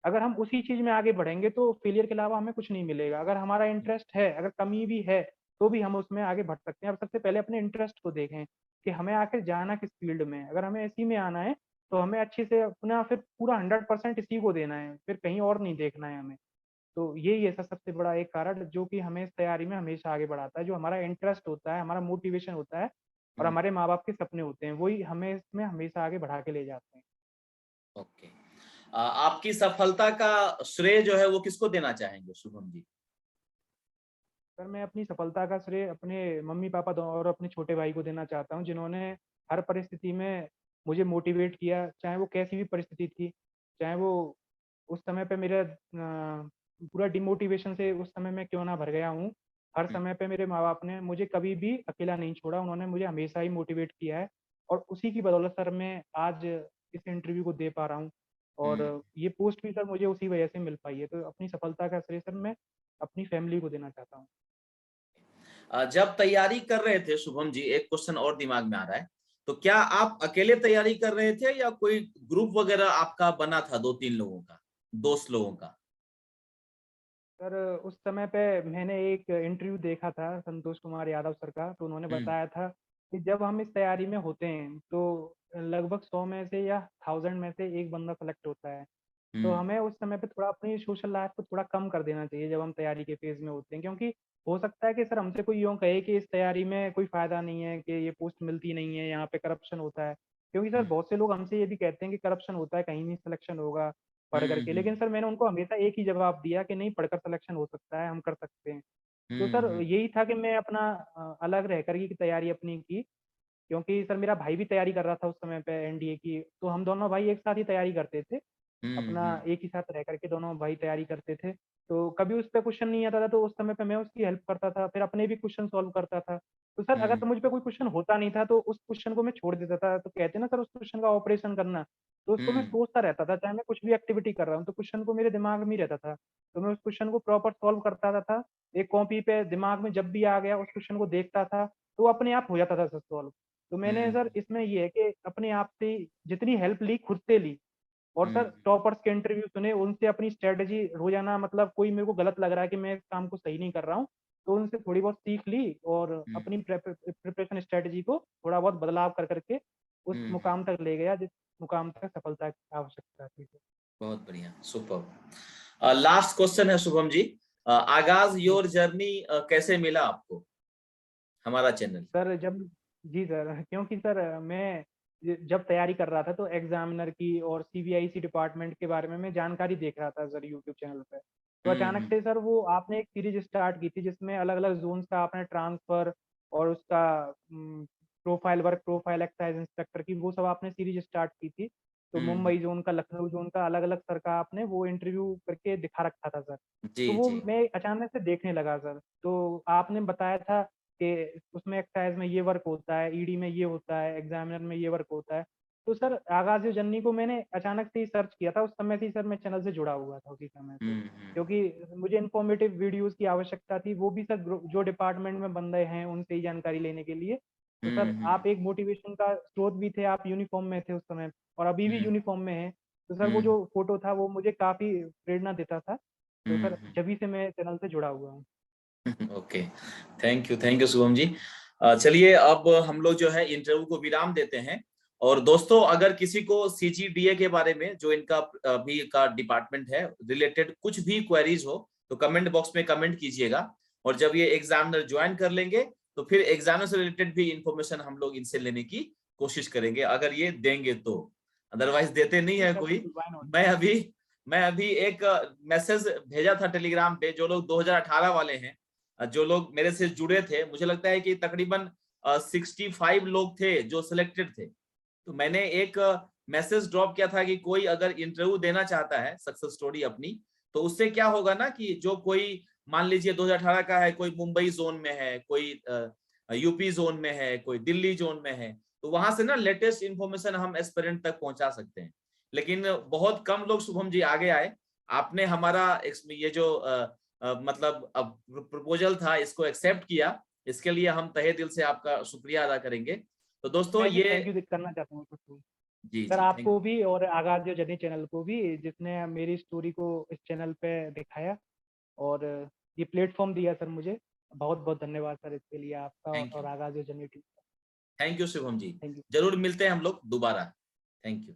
अगर हम उसी चीज़ में आगे बढ़ेंगे, तो फेलियर के अलावा हमें कुछ नहीं मिलेगा। अगर हमारा इंटरेस्ट है, अगर कमी भी है, तो भी हम उसमें आगे बढ़ सकते हैं। अब सबसे पहले अपने इंटरेस्ट को देखें कि हमें आखिर जाना किस फील्ड में है। अगर हमें इसी में आना है, तो हमें अच्छे से अपना फिर पूरा 100% इसी को देना है, फिर कहीं और नहीं देखना है हमें। तो यही है सर सबसे बड़ा एक कारण जो कि हमें इस तैयारी में हमेशा आगे बढ़ाता है, जो हमारा इंटरेस्ट होता है, हमारा मोटिवेशन होता है और हम्म, हमारे माँ-बाप के सपने होते हैं, वही हमें इसमें हमेशा आगे बढ़ा के ले जाते हैं। ओके। आपकी सफलता का श्रेय जो है वो किसको देना चाहेंगे शुभम जी? सर मैं अपनी सफलता का श्रेय अपने मम्मी-पापा दो और अपने छोटे भाई को देना चाहता हूँ, जिन्होंने हर परिस्थिति में मुझे मोटिवेट किया, चाहे वो कैसी भी परिस्थिति थी, चाहे वो उस समय पे मेरा पूरा डिमोटिवेशन से उस समय मैं क्यों ना भर गया हूँ, हर हम्म समय पे मेरे माँ-बाप ने मुझे कभी भी अकेला नहीं छोड़ा, उन्होंने मुझे हमेशा ही मोटिवेट किया है और उसी की बदौलत सर मैं आज इस इंटरव्यू को दे पा रहा हूँ और हम्म। ये पोस्ट भी सर मुझे उसी वजह से मिल पाई है। तो अपनी सफलता का श्रेय सर मैं अपनी फैमिली को देना चाहता हूँ। जब तैयारी कर रहे थे शुभम जी, एक क्वेश्चन और दिमाग में आ रहा है, तो क्या आप अकेले तैयारी कर रहे थे या कोई ग्रुप वगैरह आपका बना था, 2-3 लोगों का, दोस्त लोगों का? सर उस समय पे मैंने एक इंटरव्यू देखा था संतोष कुमार यादव सर का, तो उन्होंने हम्म बताया था कि जब हम इस तैयारी में होते हैं, तो लगभग 100 में से या 1000 में से एक बंदा सेलेक्ट होता है। तो हम्म हमें उस समय पे थोड़ा अपनी सोशल लाइफ को थोड़ा कम कर देना चाहिए जब हम तैयारी के फेज़ में होते हैं, क्योंकि हो सकता है कि सर हमसे कोई यूँ कहे कि इस तैयारी में कोई फ़ायदा नहीं है, कि ये पोस्ट मिलती नहीं है, यहाँ पे करप्शन होता है। क्योंकि सर हम्म बहुत से लोग हमसे ये भी कहते हैं कि करप्शन होता है, कहीं नहीं सिलेक्शन होगा पढ़ कर के। हम्म लेकिन सर मैंने उनको हमेशा एक ही जवाब दिया कि नहीं, पढ़कर सिलेक्शन हो सकता है, हम कर सकते हैं। तो सर हम्म यही था कि मैं अपना अलग रह कर की तैयारी अपनी की, क्योंकि सर मेरा भाई भी तैयारी कर रहा था उस समय पे एनडीए की, तो हम दोनों भाई एक साथ ही तैयारी करते थे। अपना हम्म। एक ही साथ रह करके दोनों भाई तैयारी करते थे। तो कभी उस पे क्वेश्चन नहीं आता था तो उस समय पे मैं उसकी हेल्प करता था, फिर अपने भी क्वेश्चन सॉल्व करता था। तो सर हम्म। अगर मुझ पे कोई क्वेश्चन होता नहीं था तो उस क्वेश्चन को मैं छोड़ देता था। तो कहते हैं ना सर उस क्वेश्चन का ऑपरेशन करना, तो उसको मैं हम्म। सोचता रहता था, चाहे मैं कुछ भी एक्टिविटी कर रहा हूँ तो क्वेश्चन को मेरे दिमाग में ही रहता था। तो मैं उस क्वेश्चन को प्रॉपर सॉल्व करता था। एक कॉपी पे दिमाग में जब भी आ गया उस क्वेश्चन को देखता था, तो वो अपने आप हो जाता था सर सॉल्व। तो मैंने हम्म। सर इसमें ये है कि अपने आप से जितनी हेल्प ली खुद से ली, और हम्म। सर टॉपर्स के इंटरव्यू सुने, उनसे अपनी स्ट्रेटजी रोजाना, मतलब कोई मेरे को गलत लग रहा है कि मैं इस काम को सही नहीं कर रहा हूँ, तो उनसे थोड़ी बहुत सीख ली और हम्म। अपनी प्रिपरेशन स्ट्रेटजी को थोड़ा बहुत बदलाव कर करके उस हम्म। मुकाम तक ले गया जिस मुकाम तक सफलता की आवश्यकता थी। बहुत बढ़िया, सुपर। लास्ट क्वेश्चन है शुभम जी। आगाज जी योर जर्नी कैसे मिला आपको, हमारा चैनल? सर, जब जी सर, क्योंकि सर मैं जब तैयारी कर रहा था तो एग्जामिनर की और सीबीआईसी डिपार्टमेंट के बारे में मैं जानकारी देख रहा था सर यूट्यूब चैनल पे। तो अचानक हम्म। से सर वो आपने एक सीरीज स्टार्ट की थी जिसमें अलग अलग जोन्स का आपने ट्रांसफर और उसका profile work, profile excise inspector की, वो सब आपने सीरीज स्टार्ट की थी। तो हम्म। मुंबई जोन का, लखनऊ जोन का, अलग अलग सर का आपने वो इंटरव्यू करके दिखा रखा था सर। जी तो वो जी। मैं अचानक से देखने लगा सर। तो आपने बताया था कि उसमें एक्साइज में ये वर्क होता है, ईडी में ये होता है, एग्जामिनर में ये वर्क होता है। तो सर आगाज जर्नी को मैंने अचानक से ही सर्च किया था, उस समय से ही सर मैं चैनल से जुड़ा हुआ था उसी समय से, हम्म। क्योंकि मुझे इन्फॉर्मेटिव वीडियोस की आवश्यकता थी, वो भी सर जो डिपार्टमेंट में बंदे हैं उनसे ही जानकारी लेने के लिए। तो सर हम्म। आप एक मोटिवेशन का स्रोत भी थे, आप यूनिफॉर्म में थे उस समय और अभी भी हम्म। यूनिफॉर्म में हैं। तो सर वो हम्म। जो फोटो था वो मुझे काफी प्रेरणा देता था। तो सर हम्म। जभी से मैं चैनल से जुड़ा हुआ हूँ। ओके, थैंक यू शुभम जी। चलिए अब हम लोग जो है इंटरव्यू को विराम देते हैं। और दोस्तों, अगर किसी को सीजीडीए के बारे में, जो इनका अभी का डिपार्टमेंट है, रिलेटेड कुछ भी क्वेरीज हो तो कमेंट बॉक्स में कमेंट कीजिएगा। और जब ये एग्जामिनर ज्वाइन कर लेंगे तो फिर एग्जामिनर से रिलेटेड भी इंफॉर्मेशन हम लोग इनसे लेने की कोशिश करेंगे, अगर ये देंगे तो। अदरवाइज देते नहीं जी है सर, कोई। बिल्कुल, वाई नॉट। मैं अभी मैं अभी एक मैसेज भेजा था टेलीग्राम पे, जो लोग 2018 वाले हैं, जो लोग मेरे से जुड़े थे, मुझे लगता है कि तकरीबन 65 लोग थे जो सिलेक्टेड थे। तो मैंने एक मैसेज ड्रॉप किया था कि कोई अगर इंटरव्यू देना चाहता है सक्सेस स्टोरी अपनी, तो उससे क्या होगा ना कि जो कोई, मान लीजिए 2018 का है, कोई मुंबई जोन में है, कोई यूपी जोन में है, कोई दिल्ली जोन में है, तो वहां से ना लेटेस्ट इंफॉर्मेशन हम एस्पिरेंट तक पहुंचा सकते हैं। लेकिन बहुत कम लोग शुभम जी आगे आए। आपने हमारा ये जो मतलब अब प्रपोजल था, इसको एक्सेप्ट किया, इसके लिए हम तहे दिल से आपका शुक्रिया अदा करेंगे। तो दोस्तों मैं भी ये, थैंक यू करना चाहता हूँ सबको। जी सर जी, थैंक आपको भी और आगाज जो जर्नी चैनल को भी, जिसने मेरी स्टोरी को इस चैनल पे दिखाया और ये प्लेटफॉर्म दिया सर मुझे। बहुत बहुत धन्यवाद सर इसके लिए आपका थैंक और यू आगाज जो जर्नी टीम का। Thank you Shubham ji. Thank you. जरूर मिलते हैं हम लोग दोबारा। Thank you.